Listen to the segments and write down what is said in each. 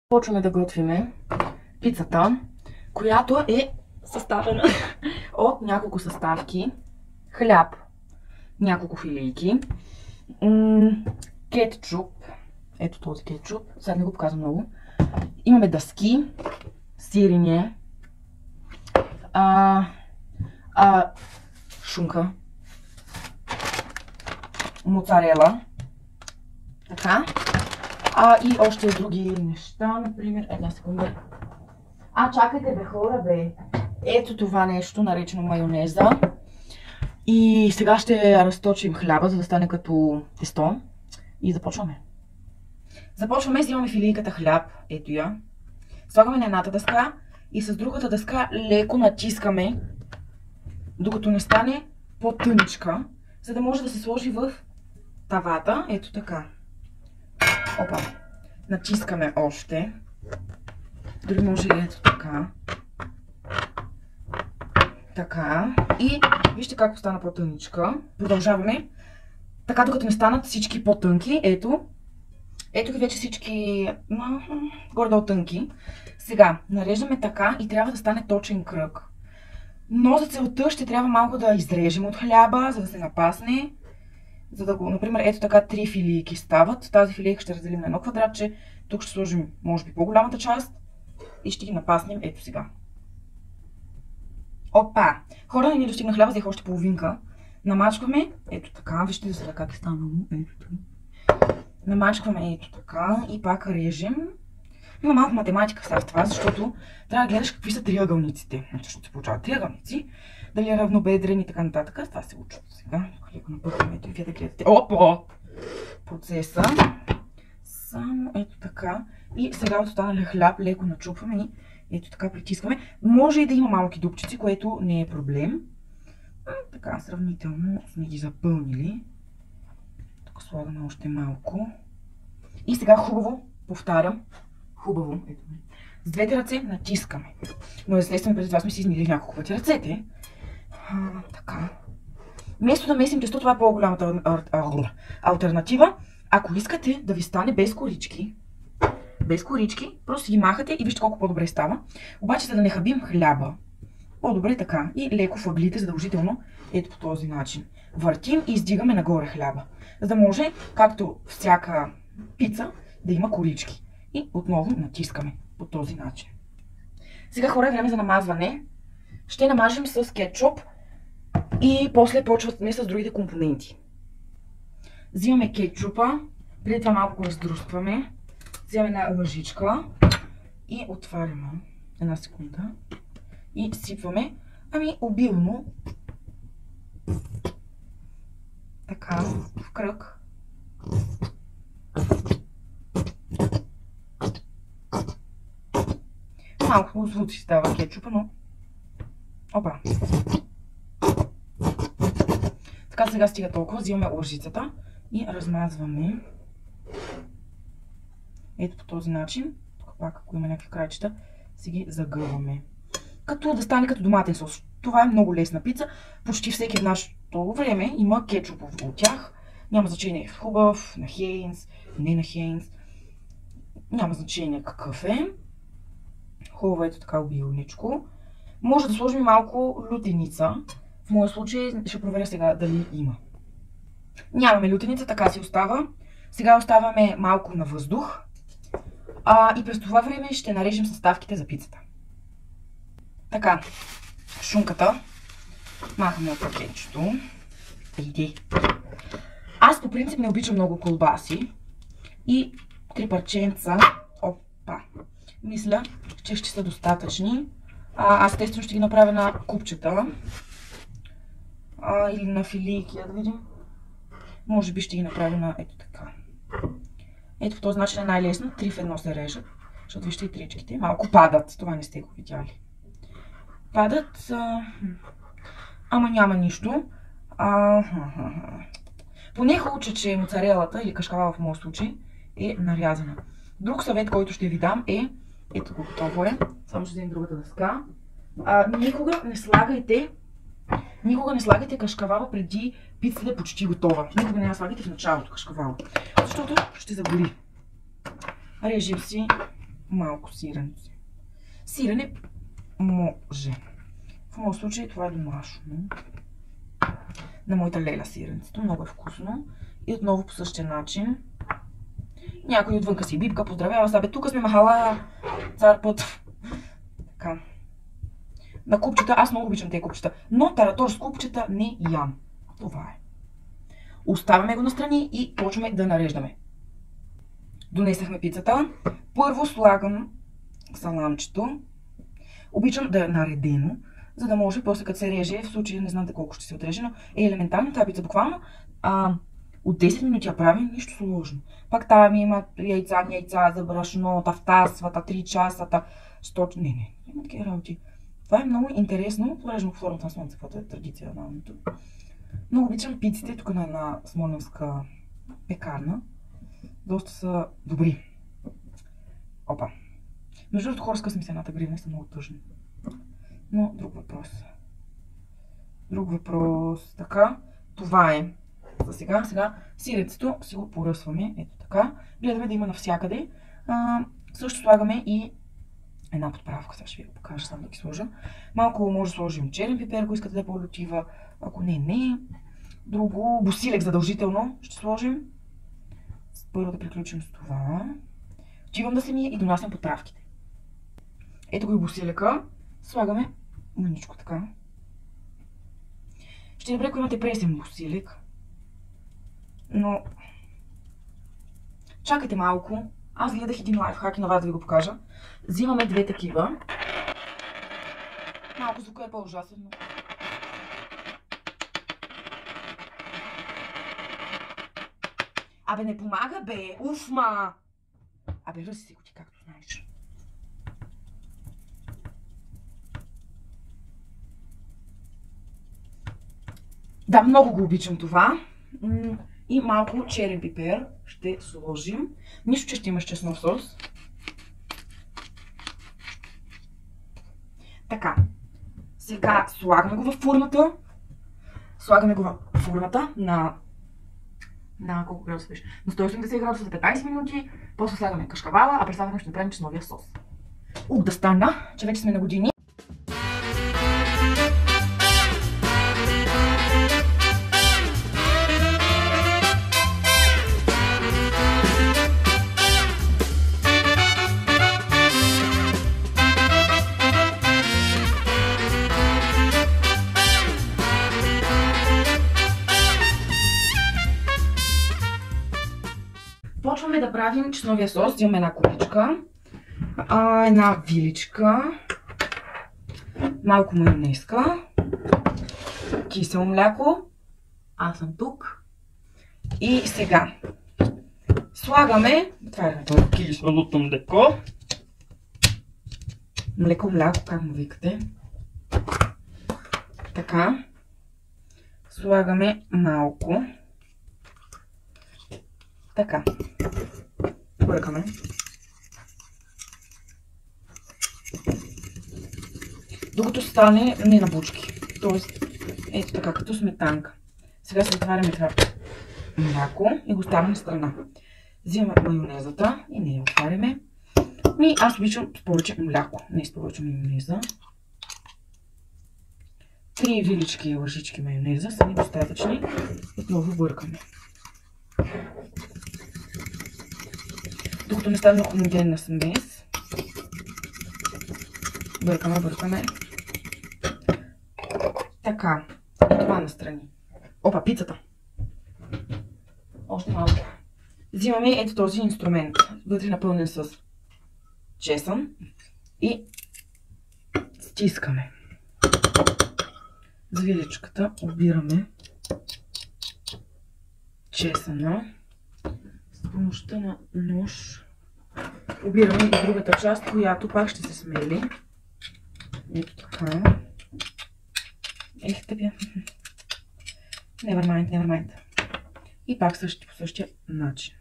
Почваме да готвиме пицата, която е съставена от няколко съставки. Хляб, няколко филийки, кетчуп, ето този кетчуп, сега не го показвам много. Имаме дъски, сирене, шунка, моцарела, така. И още други неща, например, една секунда. Чакайте бе, хора бе. Ето това нещо, наречено майонеза. И сега ще разточим хляба, за да стане като тесто. И започваме. Започваме, взимаме филийката хляб, ето я. Слагаме на едната дъска и с другата дъска леко натискаме, докато не стане по-тъничка, за да може да се сложи в тавата, ето така. Опа, натискаме още, дори може ето така, така, и вижте как стана по-тъничка. Продължаваме, така докато не станат всички по-тънки, ето ги вече всички горе-долу тънки. Сега нареждаме така и трябва да стане точен кръг, но за целта ще трябва малко да изрежем от хляба, за да се напасне. За да го, например, ето така 3 филийки стават. Тази филийка ще разделим на едно квадратче. Тук ще сложим, може би, по-голямата част. И ще ги напаснем ето сега. Опа! Хора, не ни достигна хляба, взех още половинка. Намачкваме, ето така. Вижте сега как е станало. Ето така. Намачкваме ето така и пак режем. Има малко математика сега в това, защото трябва да гледаш какви са триъгълниците. Защото се получават триъгълници. Дали е равнобедрен и така нататък. Това се учат сега. Леко напъхваме ето и вие да гледате. Опа! Процеса. Само ето така. И сега от останалия хляб леко начупваме и ето така притискаме. Може и да има малки дупчици, което не е проблем. Така, сравнително сме ги запълнили. Тук слагаме още малко. И сега хубаво, повтарям, хубаво, ето, с двете ръце натискаме. Но естествено преди това сме си измили няколко пъти ръцете. Така. Вместо да месим тесто, това е по-голямата алтернатива. Ако искате да ви стане без корички, просто си ги махате и вижте колко по-добре става. Обаче, за да не хабим хляба, по-добре така. И леко въглите задължително, ето по този начин. Въртим и издигаме нагоре хляба. За да може, както всяка пица, да има корички. И отново натискаме по този начин. Сега, хора, е време за намазване. Ще намажем с кетчуп и после почваме с другите компоненти. Взимаме кетчупа, преди това малко го раздрускваме. Взимаме една лъжичка и отваряме. Една секунда. И сипваме, обилно. Така, в кръг. Малко звуци става кетчупа, но... Опа! Така, сега стига толкова. Взимаме лъжицата и размазваме. Ето по този начин. Тук пак, ако има някакви крайчета, си ги загъваме. Като да стане като доматен сос. Това е много лесна пица. Почти всеки в нашето време има кетчуп от тях. Няма значение хубав, на Хейнс, не на Хейнс. Няма значение какъв е. Хубаво ето така обилничко. Може да сложим малко лютеница. В моя случай ще проверя сега дали има. Нямаме лютеница, така си остава. Сега оставаме малко на въздух. И през това време ще нарежем съставките за пицата. Така, шунката. Махаме от пакетчето. Иди. Аз по принцип не обичам много колбаси. И 3 парченца. Опа. Мисля, че ще са достатъчни. Аз естествено ще ги направя на купчета. Или на филийки, да видим. Може би ще ги направя на ето така. Ето по този начин е най-лесно. 3 в 1 се режат. Защото вижте и тричките. Малко падат. Това не сте го видяли. Падат. Ама няма нищо. Поне хубаво, че моцарелата или кашкавала в моят случай е нарязана. Друг съвет, който ще ви дам е, ето го, готово е, само ще вземем другата дъска. Никога не слагайте кашкавала преди пицата да е почти готова. Никога не я слагайте в началото кашкавала, защото ще загори. Режем си малко сиренце. Сирене може. В моят случай това е домашно. На моята леля сиренцето. Много е вкусно. И отново по същия начин. Някой отвънка си бибка, поздравява се. Тук сме махала цар път. Така. На купчета, аз много обичам тези купчета. Но таратор с купчета не ям. Това е. Оставяме го настрани и почваме да нареждаме. Донесахме пицата. Първо слагам саламчето. Обичам да е наредено, за да може после като се реже, в случай не знам колко ще се отреже, но е елементарно тази пица буквално. От 10 минути я правим, нищо сложно. Пак тази ми има яйца за брашно, втасвата, 3 часа, 100... Не, има такива работи. Това е много интересно, порежно в формата на слънце, каквото е традиция на мамито. Много обичам пиците, тук на една смолянска пекарна. Доста са добри. Опа. Между другото, хора с късми с едната гривна са много тъжни. Но друг въпрос. Така, това е за сега. Сега сирецето си го поръсваме. Ето така. Гледаме да има навсякъде. Също слагаме и една подправка. Сега ще ви го покажа, само да ги сложа. Малко може да сложим черен пипер, ако искате да е по-лютива. Ако не. Друго, босилек задължително ще сложим. Първо да приключим с това. Отивам да се мия и донасям подправките. Ето го и босилека. Слагаме мъничко така. Ще е добре, ако имате пресен босилек. Но чакайте малко. Аз гледах един лайфхак и на вас да ви го покажа. Взимаме две такива. Малко звука е по-ужасен, но... Абе, не помага, бе! Уф, ма! Абе, ръси го ти, както знаеш. Да, много го обичам това. И малко черен пипер ще сложим. Нищо, че ще имаш чеснов сос. Така. Сега слагаме го в фурната. Слагаме го в фурната на колко градуса беше? На 180 градуса за 15 минути. После слагаме кашкавала, а през това време ще направим чесновия сос. Да стана, че вече сме на години. Почваме да правим чесновия сос. Взимаме една купичка, една виличка, малко майонезка, кисело мляко. Аз съм тук. И сега слагаме, това е киселото млеко. Мляко, как му викате. Така. Слагаме малко. Така. Бъркаме. Докато стане не на бучки. Тоест, ето така, като сметанка. Сега се отваряме това мляко и го ставаме на страна. Взимаме майонезата и не я отваряме. И аз обичам с повече мляко. Не с повече майонеза. 3 вилички и лъжички майонеза са ни достатъчни. Отново бъркаме. Докато не стане хомогенна смес. Бъркаме. Така. И това настрани. Опа, пицата. Още малко. Взимаме ето този инструмент. Вътре напълнен с чесън. И стискаме. С виличката обираме чесъна. С помощта на нож обираме и другата част, която пак ще се смели. Ето така. Ех, тъпя. Never mind. И пак по същия начин.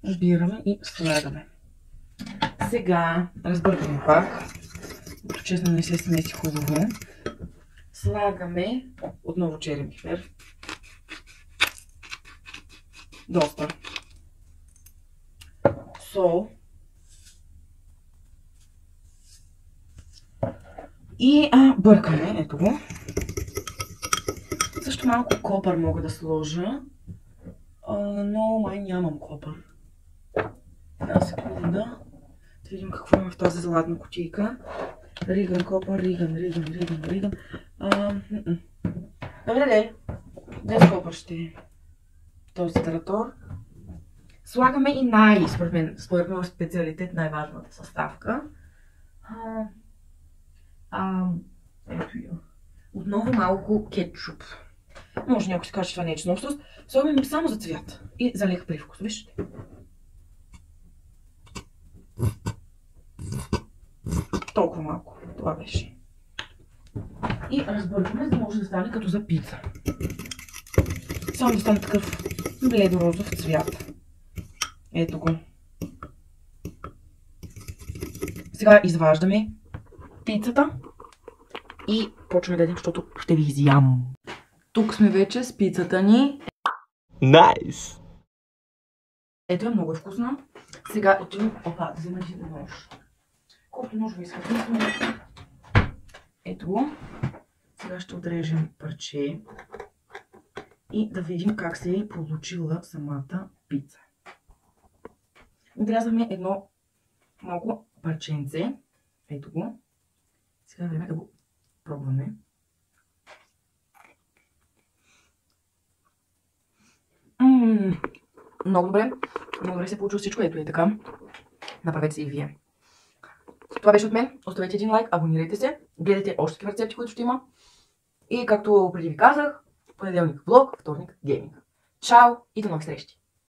Обираме и слагаме. Сега разбъркаме пак. Като честно не се смеси хубаво. Слагаме отново черен пипер. Доста. сол. И бъркаме, ето го. Също малко копър мога да сложа, но май нямам копър. Една секунда. Да видим какво има в тази златна кутийка. Риган, копър, риган. Добре, без копър ще е този таратор. Слагаме и според мен в специалитет най-важната съставка. Ето я. Отново малко кетчуп. Може някой си каже, че това не е чеснок сос. Слагаме само за цвят и за лек привкус. Вижте. Толкова малко. Това беше. И разбъркваме, за да може да стане като за пица. Само да стане такъв бледо-розов цвят. Ето го. Сега изваждаме пицата и почваме да ядем, защото ще ви изям. Тук сме вече с пицата ни. Найс! Ето е много вкусна. Сега отивам да взема един нож. Колкото нож ви искате. Ето го. Сега ще отрежем парче и да видим как се е получила самата пица. Отрязахме едно малко парченце. Ето го. Сега е време да го пробваме. Много добре се получило всичко. Ето е така. Направете се и вие. Това беше от мен. Оставете един лайк, абонирайте се. Гледайте още такива рецепти, които ще има. И както преди ви казах, понеделник влог, вторник гейминг. Чао и до нови срещи!